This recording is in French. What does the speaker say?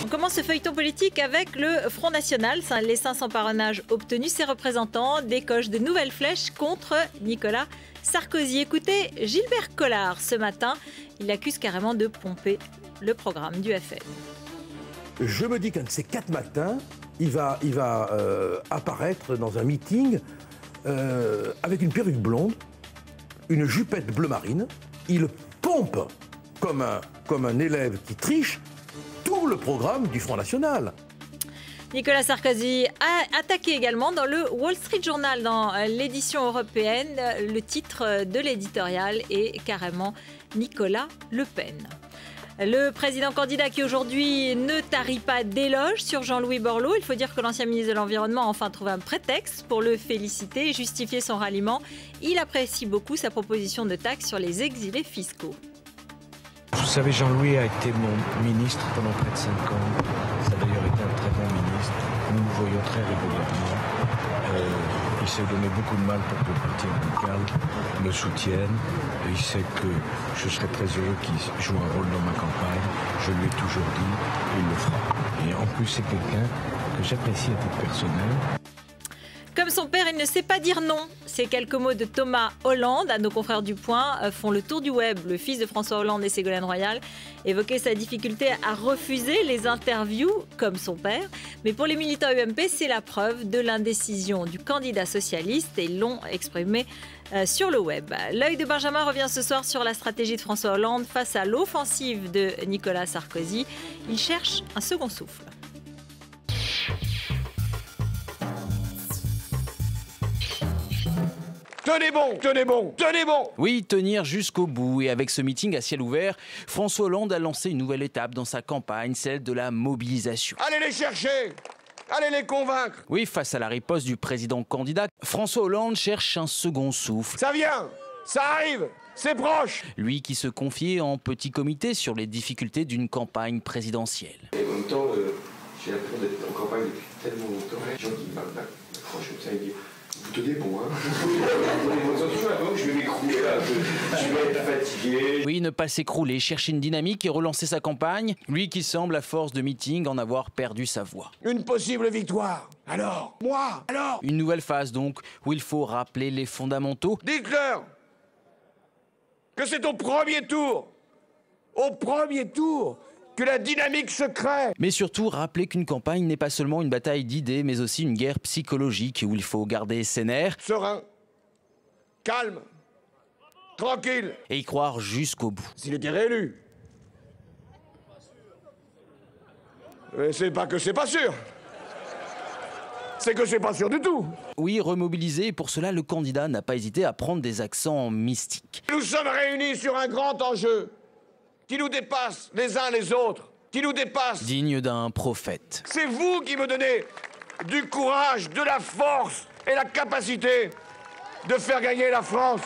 On commence ce feuilleton politique avec le Front National. Les 500 parrainages obtenus, ses représentants décochent de nouvelles flèches contre Nicolas Sarkozy. Écoutez Gilbert Collard ce matin, il accuse carrément de pomper le programme du FN. Je me dis qu'un de ces 4 matins, il va apparaître dans un meeting avec une perruque blonde, une jupette bleu marine. Il pompe comme un élève qui triche tout le programme du Front National. Nicolas Sarkozy a attaqué également dans le Wall Street Journal, dans l'édition européenne. Le titre de l'éditorial est carrément Nicolas Le Pen. Le président candidat qui aujourd'hui ne tarit pas d'éloges sur Jean-Louis Borloo. Il faut dire que l'ancien ministre de l'Environnement a enfin trouvé un prétexte pour le féliciter et justifier son ralliement. Il apprécie beaucoup sa proposition de taxe sur les exilés fiscaux. Vous savez, Jean-Louis a été mon ministre pendant près de 5 ans. Ça a d'ailleurs été un très bon ministre. Nous nous voyons très régulièrement. Il s'est donné beaucoup de mal pour que le parti radical me soutienne. Il sait que je serais très heureux qu'il joue un rôle dans ma campagne. Je lui ai toujours dit, il le fera. Et en plus, c'est quelqu'un que j'apprécie à titre personnel. Comme son père, il ne sait pas dire non. Ces quelques mots de Thomas Hollande à nos confrères du Point font le tour du web. Le fils de François Hollande et Ségolène Royal évoquait sa difficulté à refuser les interviews, comme son père. Mais pour les militants UMP, c'est la preuve de l'indécision du candidat socialiste et ils l'ont exprimé sur le web. L'œil de Benjamin revient ce soir sur la stratégie de François Hollande face à l'offensive de Nicolas Sarkozy. Il cherche un second souffle. Tenez bon, tenez bon, tenez bon! Oui, tenir jusqu'au bout. Et avec ce meeting à ciel ouvert, François Hollande a lancé une nouvelle étape dans sa campagne, celle de la mobilisation. Allez les chercher! Allez les convaincre! Oui, face à la riposte du président candidat, François Hollande cherche un second souffle. Ça vient! Ça arrive! C'est proche! Lui qui se confiait en petit comité sur les difficultés d'une campagne présidentielle. Et en même temps, j'ai l'impression d'être en campagne depuis tellement longtemps. Les gens qui m'approchent comme ça, ils disent vous tenez bon, hein? Je vais m'écrouler là, je vais être fatigué. Oui, ne pas s'écrouler, chercher une dynamique et relancer sa campagne. Lui qui semble, à force de meeting, en avoir perdu sa voix. Une possible victoire. Alors? Moi? Alors? Une nouvelle phase donc, où il faut rappeler les fondamentaux. Dites-leur que c'est au premier tour que la dynamique se crée. Mais surtout, rappeler qu'une campagne n'est pas seulement une bataille d'idées, mais aussi une guerre psychologique où il faut garder ses nerfs. Serein, calme, tranquille. Et y croire jusqu'au bout. S'il était réélu. Mais c'est pas que c'est pas sûr. C'est que c'est pas sûr du tout. Oui, remobiliser, et pour cela, le candidat n'a pas hésité à prendre des accents mystiques. Nous sommes réunis sur un grand enjeu qui nous dépasse les uns les autres, qui nous dépasse. Digne d'un prophète. C'est vous qui me donnez du courage, de la force et la capacité de faire gagner la France.